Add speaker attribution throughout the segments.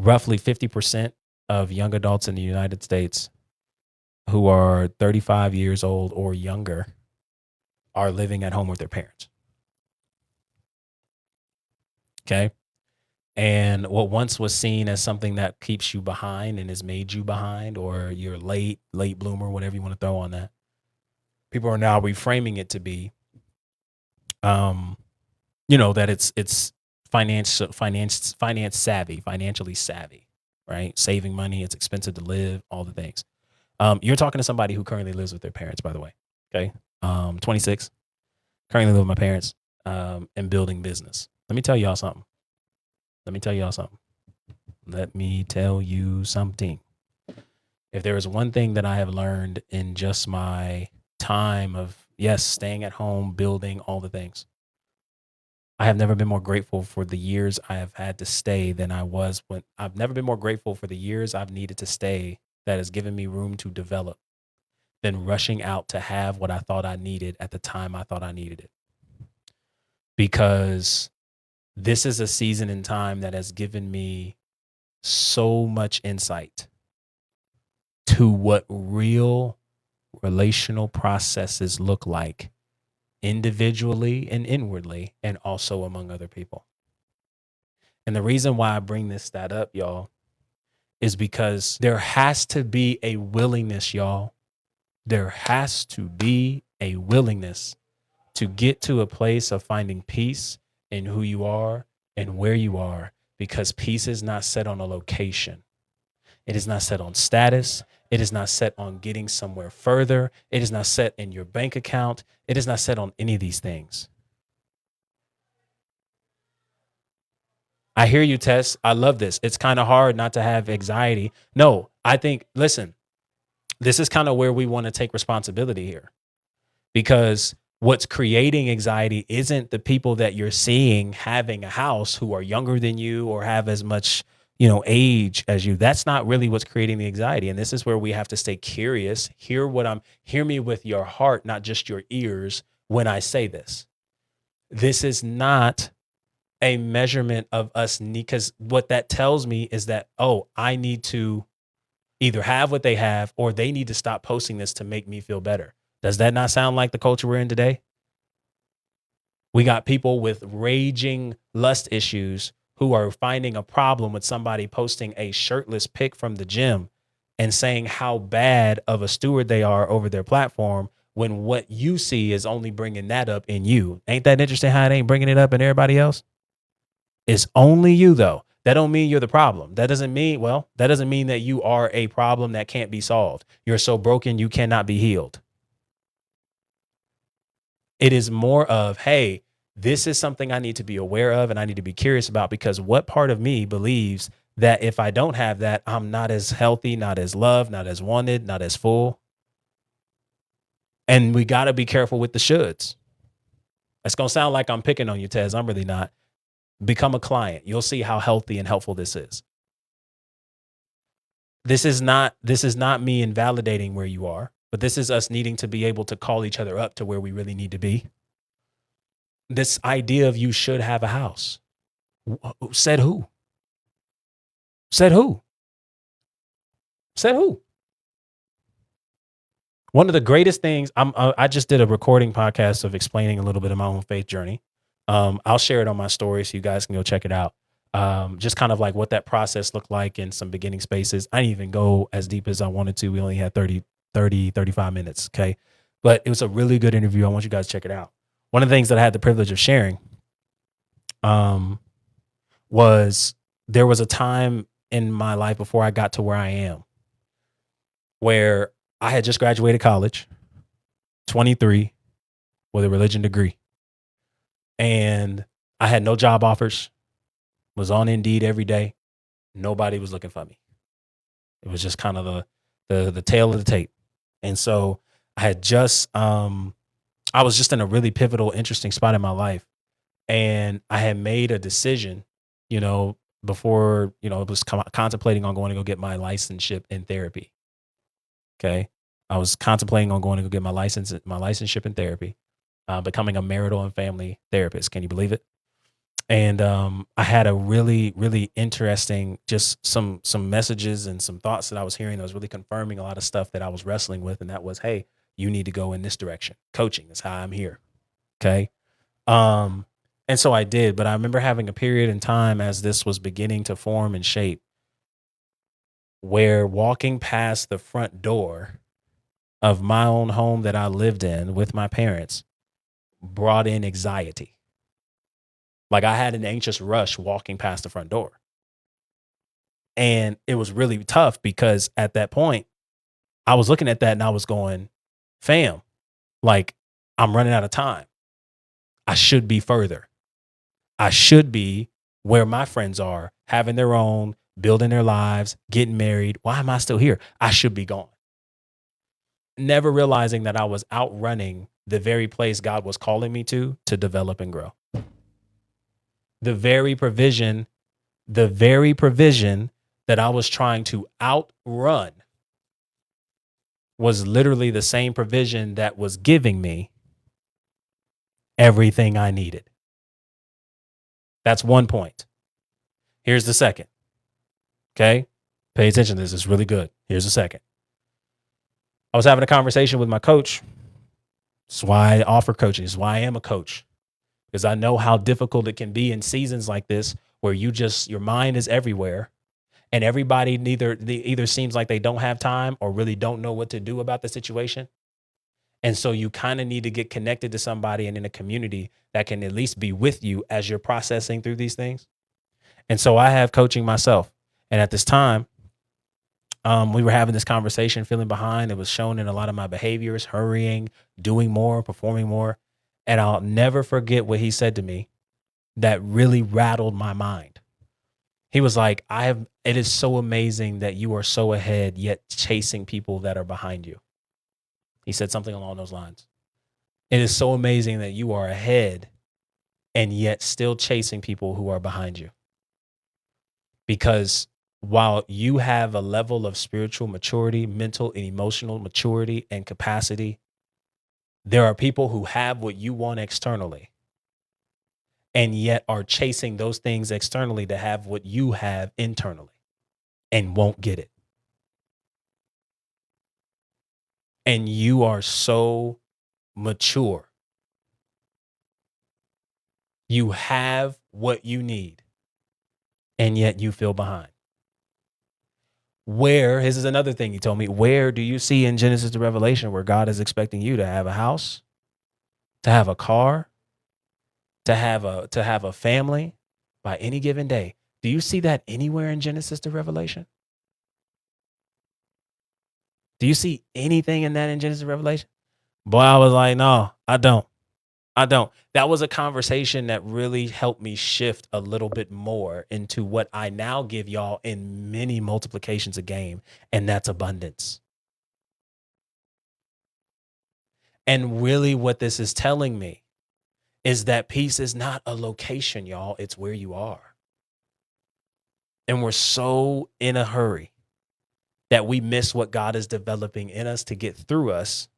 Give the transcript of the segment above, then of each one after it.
Speaker 1: roughly 50% of young adults in the United States who are 35 years old or younger are living at home with their parents. Okay. And what once was seen as something that keeps you behind and has made you behind, or you're late bloomer, whatever you want to throw on that, people are now reframing it to be, that it's financially savvy, right? Saving money, it's expensive to live, all the things. You're talking to somebody who currently lives with their parents, by the way. Okay. 26, currently live with my parents, and building business. Let me tell y'all something. Let me tell you something. If there is one thing that I have learned in just my time of, staying at home, building all the things, I have never been more grateful for the years I have had to stay than I was when I've never been more grateful for the years I've needed to stay that has given me room to develop than rushing out to have what I thought I needed at the time I thought I needed it. Because this is a season in time that has given me so much insight to what real relational processes look like individually and inwardly, and also among other people. And the reason why I bring this stat up, y'all, is because there has to be a willingness, y'all. There has to be a willingness to get to a place of finding peace in who you are and where you are, because peace is not set on a location. It is not set on status. It is not set on getting somewhere further. It is not set in your bank account. It is not set on any of these things. I hear you, Tess. I love this. It's kind of hard not to have anxiety. No, I think, listen, this is kind of where we want to take responsibility here, because what's creating anxiety isn't the people that you're seeing having a house who are younger than you or have as much, age as you. That's not really what's creating the anxiety. And this is where we have to stay curious. Hear me with your heart, not just your ears when I say this. This is not a measurement of us, because what that tells me is that, I need to either have what they have, or they need to stop posting this to make me feel better. Does that not sound like the culture we're in today? We got people with raging lust issues who are finding a problem with somebody posting a shirtless pic from the gym and saying how bad of a steward they are over their platform, when what you see is only bringing that up in you. Ain't that interesting how it ain't bringing it up in everybody else? It's only you, though. That don't mean you're the problem. That doesn't mean that you are a problem that can't be solved. You're so broken you cannot be healed. It is more of, hey, this is something I need to be aware of and I need to be curious about, because what part of me believes that if I don't have that, I'm not as healthy, not as loved, not as wanted, not as full. And we got to be careful with the shoulds. It's going to sound like I'm picking on you, Tez. I'm really not. Become a client. You'll see how healthy and helpful this is. This is not me invalidating where you are, but this is us needing to be able to call each other up to where we really need to be. This idea of you should have a house. Said who? Said who? Said who? One of the greatest things, I just did a recording podcast of explaining a little bit of my own faith journey. I'll share it on my story so you guys can go check it out. Just kind of like what that process looked like in some beginning spaces. I didn't even go as deep as I wanted to. We only had 35 minutes. Okay. But it was a really good interview. I want you guys to check it out. One of the things that I had the privilege of sharing, was there was a time in my life before I got to where I am, where I had just graduated college, 23, with a religion degree. And I had no job offers, was on Indeed every day. Nobody was looking for me. It was just kind of the tail of the tape. And so I had just, I was just in a really pivotal, interesting spot in my life. And I had made a decision, before, I was contemplating on going to go get my licenseship in therapy. Okay. I was contemplating on going to go get my licenseship in therapy, becoming a marital and family therapist. Can you believe it? And I had a really, really interesting, just some messages and some thoughts that I was hearing that was really confirming a lot of stuff that I was wrestling with. And that was, hey, you need to go in this direction. Coaching is how I'm here. Okay. Um, and so I did, but I remember having a period in time as this was beginning to form and shape where walking past the front door of my own home that I lived in with my parents brought in anxiety. Like I had an anxious rush walking past the front door. And it was really tough because at that point, I was looking at that and I was going, fam, like I'm running out of time. I should be further. I should be where my friends are, having their own, building their lives, getting married. Why am I still here? I should be gone. Never realizing that I was outrunning the very place God was calling me to develop and grow. The very provision that I was trying to outrun was literally the same provision that was giving me everything I needed. That's one point. Here's the second. Okay. Pay attention to this. It's really good. Here's the second. I was having a conversation with my coach. This is why I offer coaching. This is why I am a coach, because I know how difficult it can be in seasons like this where your mind is everywhere and everybody either seems like they don't have time or really don't know what to do about the situation. And so you kind of need to get connected to somebody and in a community that can at least be with you as you're processing through these things. And so I have coaching myself. And at this time, we were having this conversation, feeling behind. It was shown in a lot of my behaviors, hurrying, doing more, performing more. And I'll never forget what he said to me that really rattled my mind. He was like, it is so amazing that you are so ahead, yet chasing people that are behind you. He said something along those lines. It is so amazing that you are ahead and yet still chasing people who are behind you. Because while you have a level of spiritual maturity, mental and emotional maturity and capacity, there are people who have what you want externally and yet are chasing those things externally to have what you have internally and won't get it. And you are so mature. You have what you need, and yet you feel behind. This is another thing he told me, where do you see in Genesis to Revelation where God is expecting you to have a house, to have a car, to have a family by any given day? Do you see that anywhere in Genesis to Revelation? Do you see anything in that in Genesis to Revelation? Boy, I was like, no, I don't. That was a conversation that really helped me shift a little bit more into what I now give y'all in many multiplications of game, and that's abundance. And really what this is telling me is that peace is not a location, y'all. It's where you are. And we're so in a hurry that we miss what God is developing in us to get through us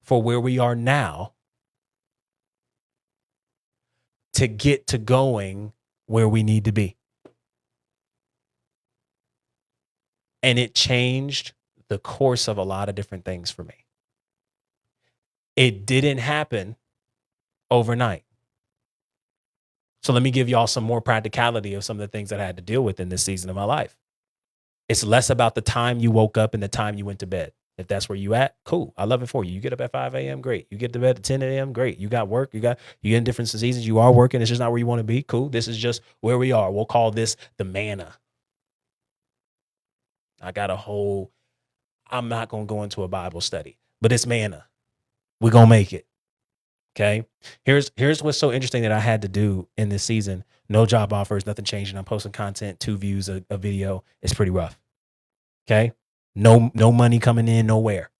Speaker 1: for where we are now, to get to going where we need to be. And it changed the course of a lot of different things for me. It didn't happen overnight. So let me give y'all some more practicality of some of the things that I had to deal with in this season of my life. It's less about the time you woke up and the time you went to bed. If that's where you at, cool. I love it for you. You get up at 5 a.m., great. You get to bed at 10 a.m., great. You got work, you in different seasons. You are working. It's just not where you want to be. Cool. This is just where we are. We'll call this the manna. I'm not going to go into a Bible study, but it's manna. We're going to make it. Okay. Here's what's so interesting that I had to do in this season. No job offers, nothing changing. I'm posting content, 2 views a video. It's pretty rough. Okay. No money coming in nowhere.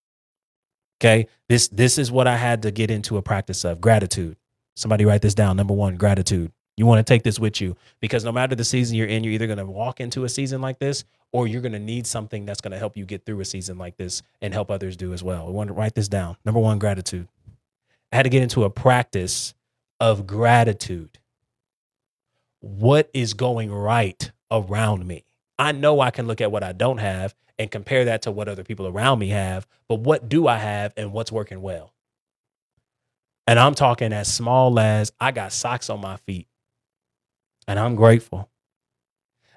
Speaker 1: Okay. This is what I had to get into a practice of: gratitude. Somebody write this down. Number 1, gratitude. You want to take this with you, because no matter the season you're in, you're either going to walk into a season like this, or you're going to need something that's going to help you get through a season like this and help others do as well. We want to write this down. Number 1, gratitude. I had to get into a practice of gratitude. what is going right around me. I know I can look at what I don't have and compare that to what other people around me have, but what do I have and what's working well? And I'm talking as small as I got socks on my feet and I'm grateful.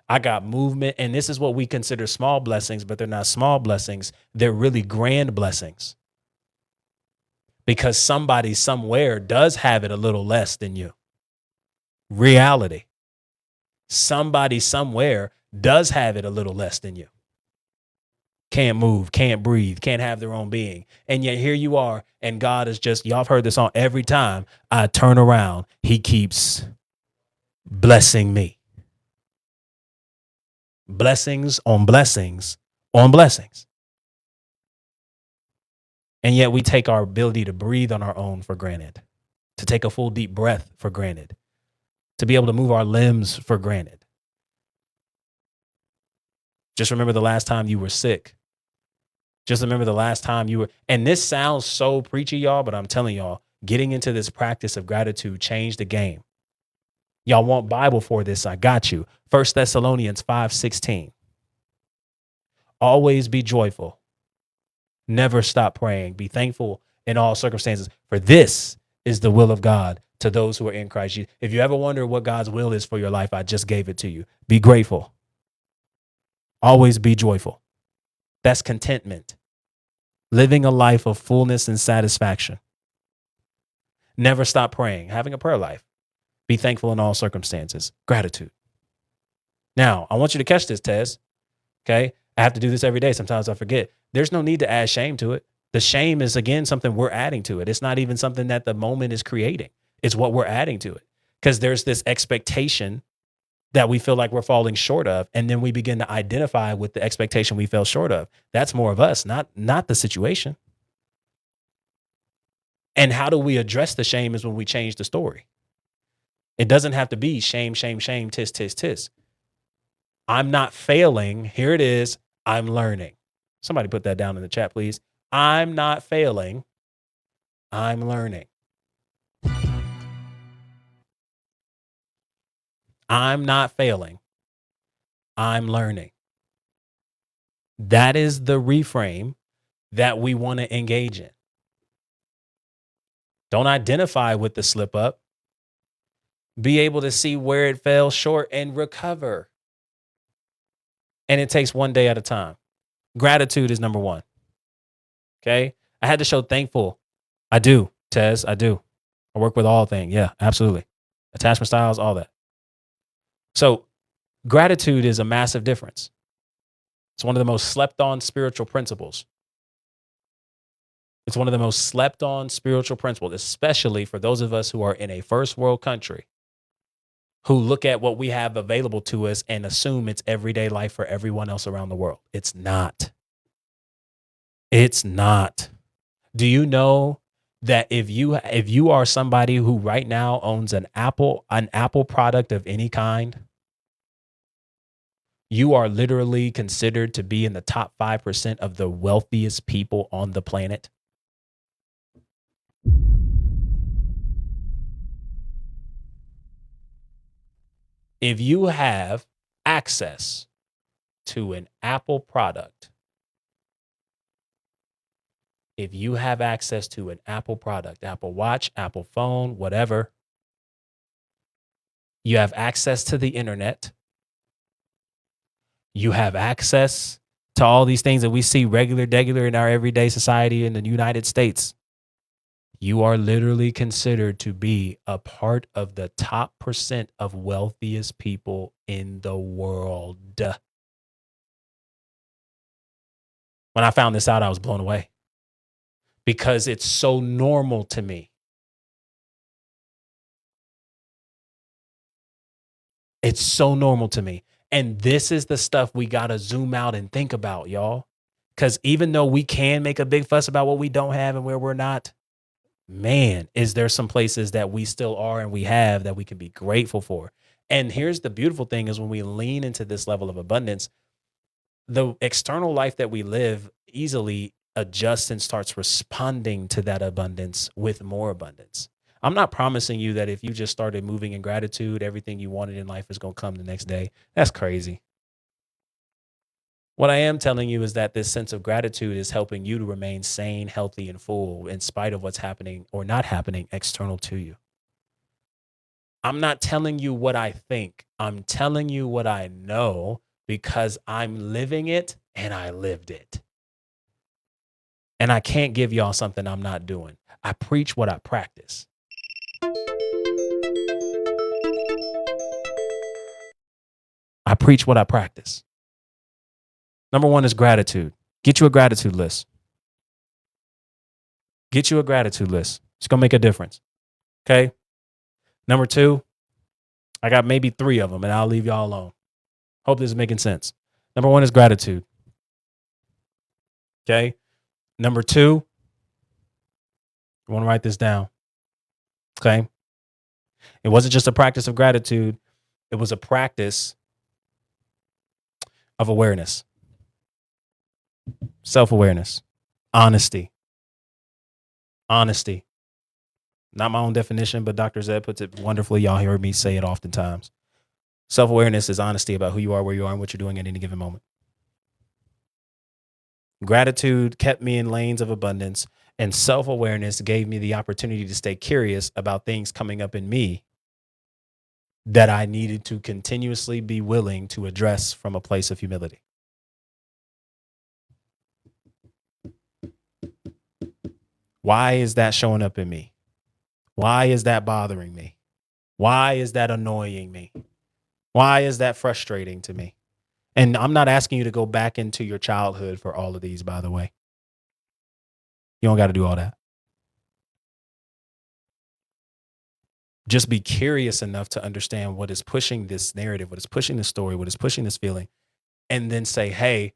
Speaker 1: I got movement, and this is what we consider small blessings, but they're not small blessings. They're really grand blessings because somebody somewhere does have it a little less than you. Reality. Somebody somewhere does have it a little less than you. Can't move, can't breathe, can't have their own being. And yet here you are, and God is just, y'all have heard this song, every time I turn around, he keeps blessing me. Blessings on blessings on blessings. And yet we take our ability to breathe on our own for granted, to take a full deep breath for granted, to be able to move our limbs for granted. Just remember the last time you were sick. Just remember the last time you were, and this sounds so preachy, y'all, but I'm telling y'all, getting into this practice of gratitude changed the game. Y'all want Bible for this? I got you. 1 Thessalonians 5:16. Always be joyful. Never stop praying. Be thankful in all circumstances, for this is the will of God to those who are in Christ Jesus. If you ever wonder what God's will is for your life, I just gave it to you. Be grateful. Always be joyful. That's contentment. Living a life of fullness and satisfaction. Never stop praying. Having a prayer life. Be thankful in all circumstances. Gratitude. Now, I want you to catch this, Tez. Okay? I have to do this every day. Sometimes I forget. There's no need to add shame to it. The shame is, again, something we're adding to it. It's not even something that the moment is creating. It's what we're adding to it. Because there's this expectation that we feel like we're falling short of, and then we begin to identify with the expectation we fell short of. That's more of us, not the situation. And how do we address the shame is when we change the story. It doesn't have to be shame, shame, shame, tis, tis, tis. I'm not failing. Here it is. I'm learning. Somebody put that down in the chat, please. I'm not failing. I'm learning. I'm not failing. I'm learning. That is the reframe that we want to engage in. Don't identify with the slip up. Be able to see where it fell short and recover. And it takes one day at a time. Gratitude is number one. Okay. I had to show thankful. I do, Tez. I do. I work with all things. Yeah, absolutely. Attachment styles, all that. So gratitude is a massive difference. It's one of the most slept on spiritual principles. It's one of the most slept on spiritual principles, especially for those of us who are in a first world country who look at what we have available to us and assume it's everyday life for everyone else around the world. It's not. It's not. Do you know that if you are somebody who right now owns an Apple product of any kind, you are literally considered to be in the top 5% of the wealthiest people on the planet? If you have access to an Apple product, Apple Watch, Apple phone, whatever, you have access to the internet, you have access to all these things that we see regular in our everyday society in the United States. You are literally considered to be a part of the top % of wealthiest people in the world. When I found this out, I was blown away because it's so normal to me. It's so normal to me. And this is the stuff we got to zoom out and think about, y'all. Because even though we can make a big fuss about what we don't have and where we're not, man, is there some places that we still are and we have that we can be grateful for. And here's the beautiful thing is when we lean into this level of abundance, the external life that we live easily adjusts and starts responding to that abundance with more abundance. I'm not promising you that if you just started moving in gratitude, everything you wanted in life is going to come the next day. That's crazy. What I am telling you is that this sense of gratitude is helping you to remain sane, healthy, and full in spite of what's happening or not happening external to you. I'm not telling you what I think. I'm telling you what I know because I'm living it and I lived it. And I can't give y'all something I'm not doing. I preach what I practice. I preach what I practice. Number one is gratitude. Get you a gratitude list. Get you a gratitude list. It's going to make a difference. Okay. Number two, I got maybe 3 of them and I'll leave y'all alone. Hope this is making sense. Number one is gratitude. Okay. Number 2, I want to write this down. Okay. It wasn't just a practice of gratitude. It was a practice of awareness, self-awareness, honesty. Not my own definition, but Dr. Zed puts it wonderfully. Y'all hear me say it oftentimes. Self-awareness is honesty about who you are, where you are, and what you're doing at any given moment. Gratitude kept me in lanes of abundance, and self-awareness gave me the opportunity to stay curious about things coming up in me that I needed to continuously be willing to address from a place of humility. Why is that showing up in me? Why is that bothering me? Why is that annoying me? Why is that frustrating to me? And I'm not asking you to go back into your childhood for all of these, by the way. You don't got to do all that. Just be curious enough to understand what is pushing this narrative, what is pushing this story, what is pushing this feeling, and then say, hey,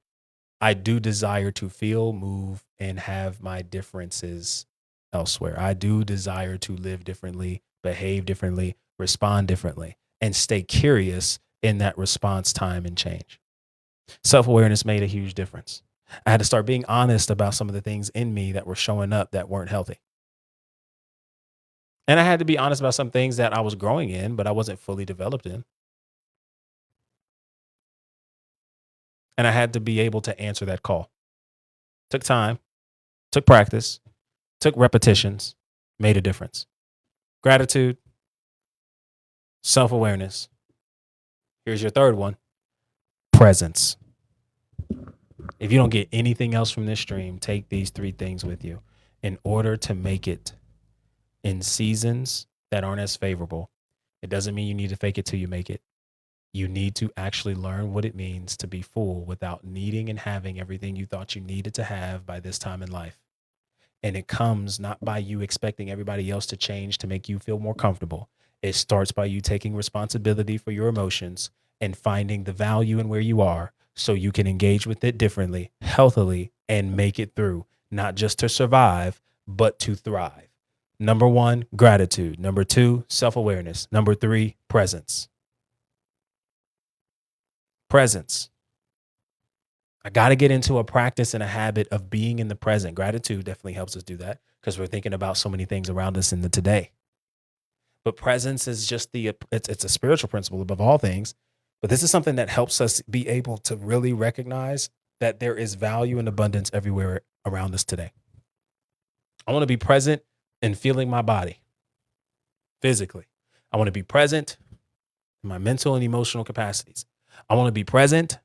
Speaker 1: I do desire to feel, move, and have my differences elsewhere. I do desire to live differently, behave differently, respond differently, and stay curious in that response time and change. Self-awareness made a huge difference. I had to start being honest about some of the things in me that were showing up that weren't healthy. And I had to be honest about some things that I was growing in, but I wasn't fully developed in. And I had to be able to answer that call. Took time, took practice, took repetitions, made a difference. Gratitude, self-awareness. Here's your third one, presence. If you don't get anything else from this stream, take these 3 things with you in order to make it in seasons that aren't as favorable. It doesn't mean you need to fake it till you make it. You need to actually learn what it means to be full without needing and having everything you thought you needed to have by this time in life. And it comes not by you expecting everybody else to change to make you feel more comfortable. It starts by you taking responsibility for your emotions and finding the value in where you are so you can engage with it differently, healthily, and make it through, not just to survive, but to thrive. Number 1, gratitude. Number 2, self-awareness. Number 3, presence. Presence. I got to get into a practice and a habit of being in the present. Gratitude definitely helps us do that because we're thinking about so many things around us in the today. But presence is just it's a spiritual principle above all things. But this is something that helps us be able to really recognize that there is value and abundance everywhere around us today. I want to be present in feeling my body physically. I want to be present in my mental and emotional capacities. I want to be present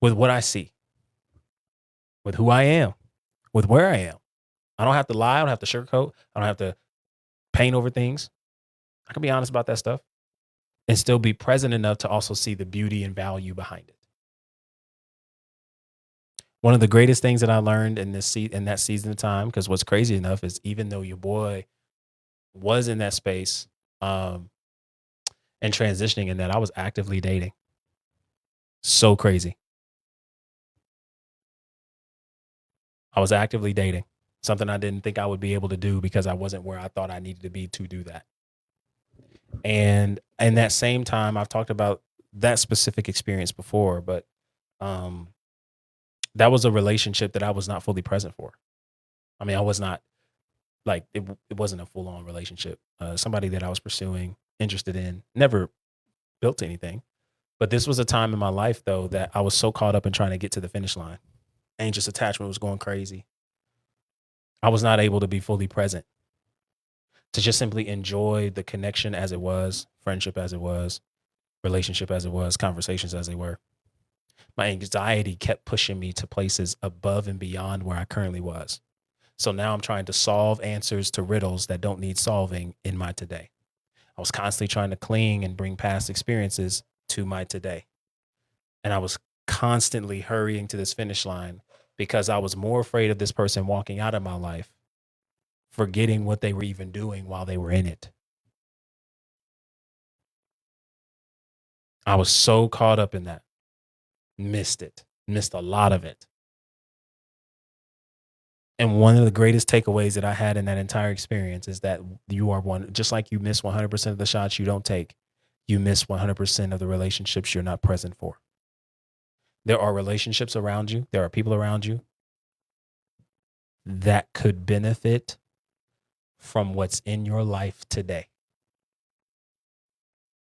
Speaker 1: with what I see, with who I am, with where I am. I don't have to lie. I don't have to sugarcoat. I don't have to paint over things. I can be honest about that stuff and still be present enough to also see the beauty and value behind it. One of the greatest things that I learned in that season of time, because what's crazy enough is even though your boy was in that space and transitioning in that, I was actively dating. So crazy. I was actively dating, something I didn't think I would be able to do because I wasn't where I thought I needed to be to do that. And in that same time, I've talked about that specific experience before, but that was a relationship that I was not fully present for. I mean, I was not Like it wasn't a full on relationship. Somebody that I was pursuing, interested in, never built anything. But this was a time in my life though that I was so caught up in trying to get to the finish line. Anxious attachment was going crazy. I was not able to be fully present, to just simply enjoy the connection as it was, friendship as it was, relationship as it was, conversations as they were. My anxiety kept pushing me to places above and beyond where I currently was. So now I'm trying to solve answers to riddles that don't need solving in my today. I was constantly trying to cling and bring past experiences to my today. And I was constantly hurrying to this finish line because I was more afraid of this person walking out of my life, forgetting what they were even doing while they were in it. I was so caught up in that. Missed it. Missed a lot of it. And one of the greatest takeaways that I had in that entire experience is that you are one, just like you miss 100% of the shots you don't take, you miss 100% of the relationships you're not present for. There are relationships around you, there are people around you that could benefit from what's in your life today.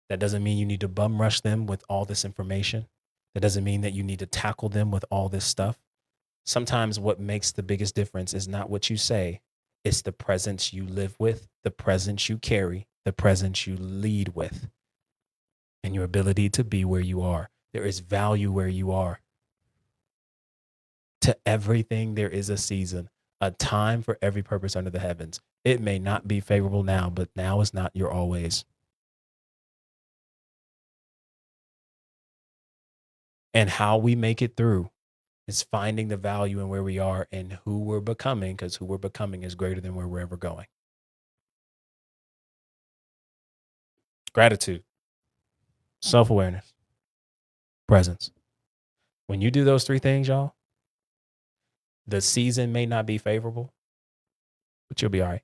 Speaker 1: That doesn't mean you need to bum rush them with all this information. That doesn't mean that you need to tackle them with all this stuff. Sometimes what makes the biggest difference is not what you say, it's the presence you live with, the presence you carry, the presence you lead with, and your ability to be where you are. There is value where you are. To everything, there is a season, a time for every purpose under the heavens. It may not be favorable now, but now is not your always. And how we make it through is finding the value in where we are and who we're becoming, because who we're becoming is greater than where we're ever going. Gratitude, self-awareness, presence. When you do those three things, y'all, the season may not be favorable, but you'll be all right.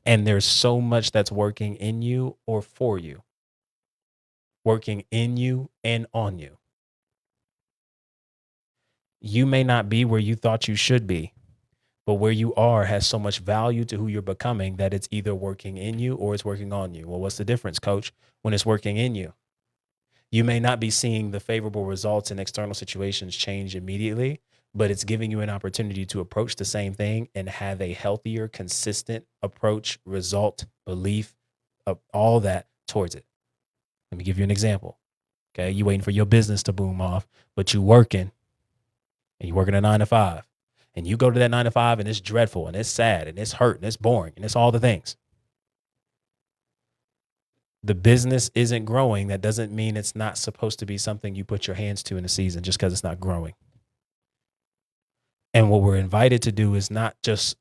Speaker 1: And there's so much that's working in you or for you, working in you and on you. You may not be where you thought you should be, but where you are has so much value to who you're becoming that it's either working in you or it's working on you. Well, what's the difference, coach? When it's working in you, you may not be seeing the favorable results in external situations change immediately, but it's giving you an opportunity to approach the same thing and have a healthier, consistent approach, result, belief, all that towards it. Let me give you an example. Okay. You waiting for your business to boom off, but you working and you're working a 9 to 5 and you go to that 9 to 5 and it's dreadful and it's sad and it's hurt and it's boring and it's all the things. The business isn't growing. That doesn't mean it's not supposed to be something you put your hands to in a season just because it's not growing. And what we're invited to do is not just,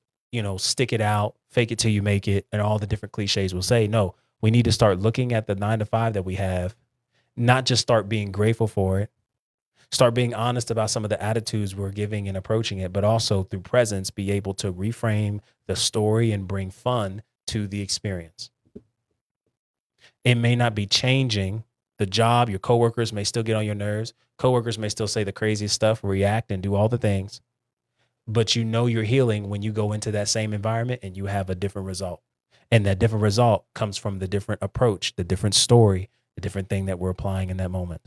Speaker 1: stick it out, fake it till you make it, and all the different cliches will say. No, we need to start looking at the 9 to 5 that we have, not just start being grateful for it, start being honest about some of the attitudes we're giving and approaching it, but also through presence, be able to reframe the story and bring fun to the experience. It may not be changing the job. Your coworkers may still get on your nerves. Coworkers may still say the craziest stuff, react and do all the things. But you're healing when you go into that same environment and you have a different result. And that different result comes from the different approach, the different story, the different thing that we're applying in that moment.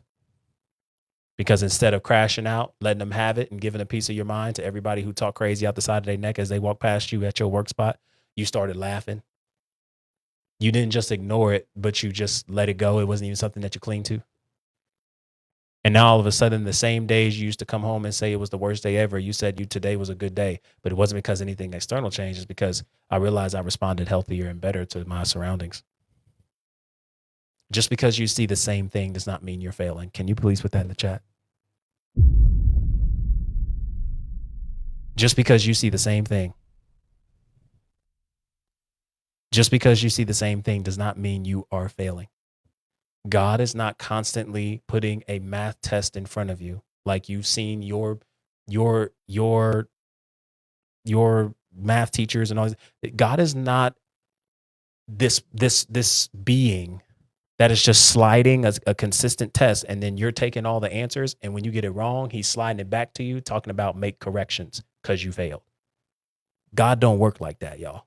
Speaker 1: Because instead of crashing out, letting them have it and giving a piece of your mind to everybody who talk crazy out the side of their neck as they walk past you at your work spot, you started laughing. You didn't just ignore it, but you just let it go. It wasn't even something that you cling to. And now all of a sudden, the same days you used to come home and say it was the worst day ever, you said today was a good day, but it wasn't because anything external changed. It's because I realized I responded healthier and better to my surroundings. Just because you see the same thing does not mean you're failing. Can you please put that in the chat? Just because you see the same thing. Just because you see the same thing does not mean you are failing. God is not constantly putting a math test in front of you like you've seen your math teachers and all this. God is not this being that is just sliding a consistent test and then you're taking all the answers and when you get it wrong, he's sliding it back to you talking about make corrections because you failed. God don't work like that, y'all.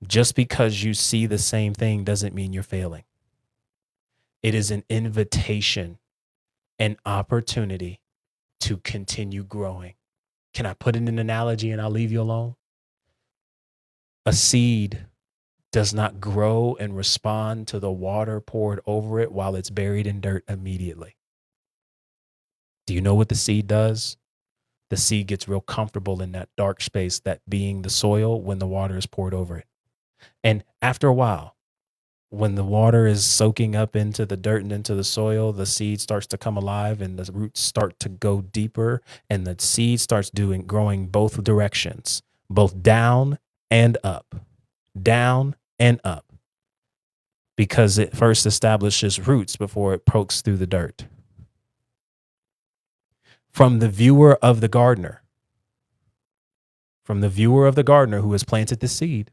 Speaker 1: Just because you see the same thing doesn't mean you're failing. It is an invitation, an opportunity to continue growing. Can I put in an analogy and I'll leave you alone? A seed does not grow and respond to the water poured over it while it's buried in dirt immediately. Do you know what the seed does? The seed gets real comfortable in that dark space, that being the soil, when the water is poured over it. And after a while, when the water is soaking up into the dirt and into the soil, the seed starts to come alive and the roots start to go deeper, and the seed starts growing both directions, both down and up, down and up, because it first establishes roots before it pokes through the dirt. From the viewer of the gardener, who has planted the seed,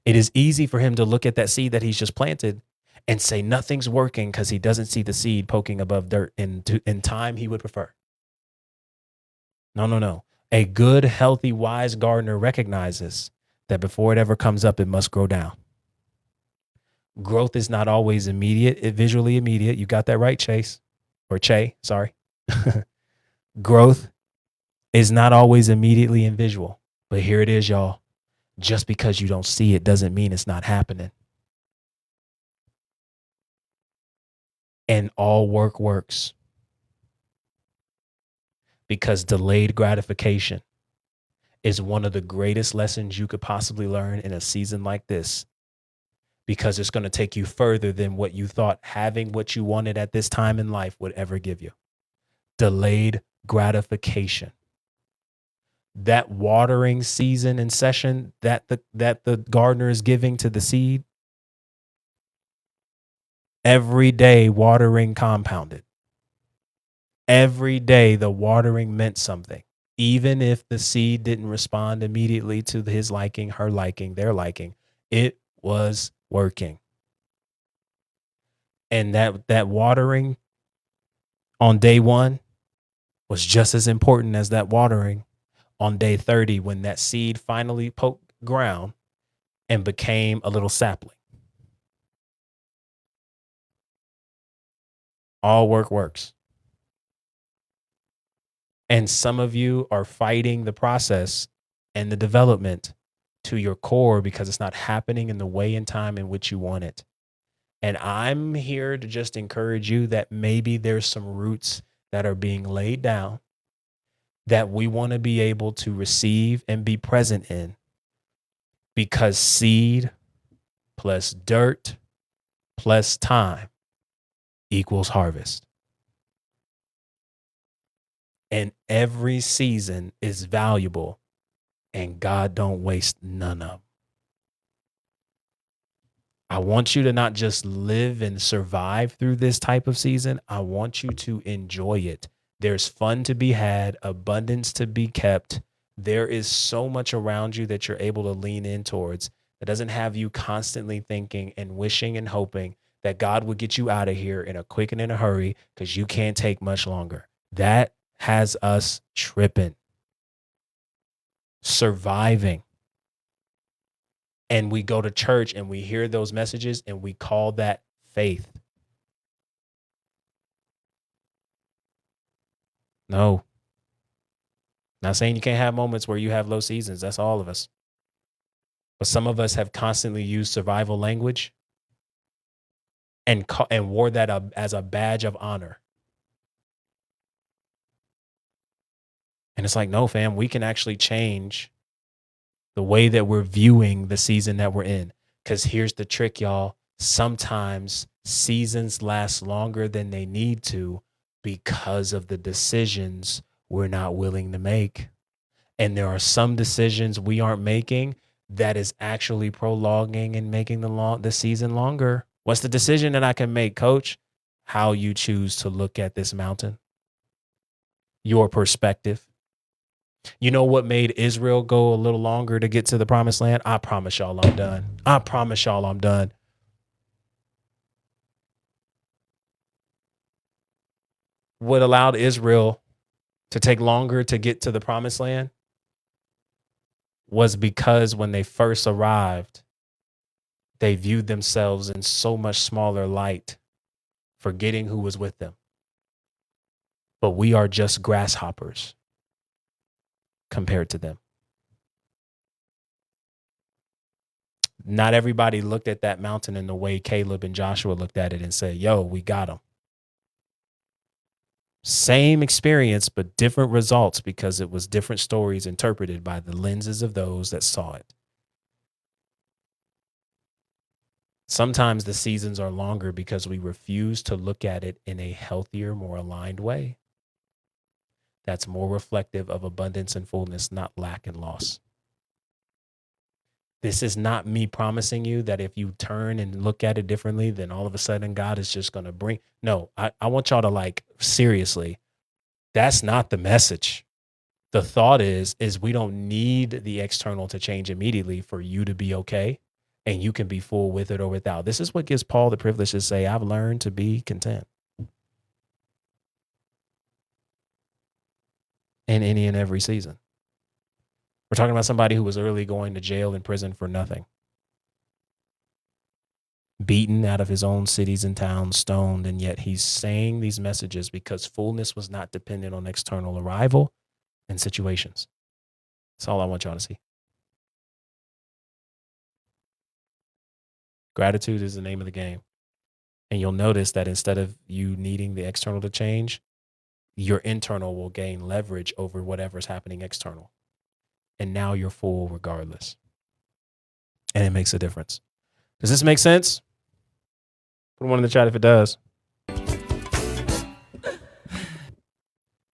Speaker 1: it is easy for him to look at that seed that he's just planted and say nothing's working because he doesn't see the seed poking above dirt in time he would prefer. No. A good, healthy, wise gardener recognizes that before it ever comes up, it must grow down. Growth is not always visually immediate. You got that right, Chase, or Che, sorry. Growth is not always immediately and visual, but here it is, y'all. Just because you don't see it doesn't mean it's not happening. And all work works, because delayed gratification is one of the greatest lessons you could possibly learn in a season like this, because it's going to take you further than what you thought having what you wanted at this time in life would ever give you. Delayed gratification. That watering season and session that the gardener is giving to the seed, every day watering compounded. Every day the watering meant something. Even if the seed didn't respond immediately to his liking, her liking, their liking, it was working. And that watering on day 1 was just as important as that watering on day 30, when that seed finally poked ground and became a little sapling. All work works. And some of you are fighting the process and the development to your core because it's not happening in the way and time in which you want it. And I'm here to just encourage you that maybe there's some roots that are being laid down that we want to be able to receive and be present in, because seed plus dirt plus time equals harvest. And every season is valuable, and God don't waste none of them. I want you to not just live and survive through this type of season. I want you to enjoy it. There's fun to be had, abundance to be kept. There is so much around you that you're able to lean in towards that doesn't have you constantly thinking and wishing and hoping that God would get you out of here in a quick and in a hurry because you can't take much longer. That has us tripping, surviving. And we go to church and we hear those messages and we call that faith. No. Not saying you can't have moments where you have low seasons. That's all of us. But some of us have constantly used survival language and wore that up as a badge of honor. And it's like, no, fam, we can actually change the way that we're viewing the season that we're in. Because here's the trick, y'all. Sometimes seasons last longer than they need to because of the decisions we're not willing to make. And there are some decisions we aren't making that is actually prolonging and making the season longer. What's the decision that I can make, coach? How you choose to look at this mountain. Your perspective. You know what made Israel go a little longer to get to the promised land? I promise y'all I'm done. What allowed Israel to take longer to get to the promised land was because when they first arrived, they viewed themselves in so much smaller light, forgetting who was with them. But we are just grasshoppers compared to them. Not everybody looked at that mountain in the way Caleb and Joshua looked at it and said, yo, we got them. Same experience, but different results because it was different stories interpreted by the lenses of those that saw it. Sometimes the seasons are longer because we refuse to look at it in a healthier, more aligned way. That's more reflective of abundance and fullness, not lack and loss. This is not me promising you that if you turn and look at it differently, then all of a sudden God is just going to bring. No, I want y'all to seriously, that's not the message. The thought is we don't need the external to change immediately for you to be okay. And you can be full with it or without. This is what gives Paul the privilege to say, I've learned to be content in any and every season. We're talking about somebody who was early going to jail and prison for nothing. Beaten out of his own cities and towns, stoned, and yet he's saying these messages because fullness was not dependent on external arrival and situations. That's all I want y'all to see. Gratitude is the name of the game. And you'll notice that instead of you needing the external to change, your internal will gain leverage over whatever's happening external. And now you're full regardless. And it makes a difference. Does this make sense? Put one in the chat if it does.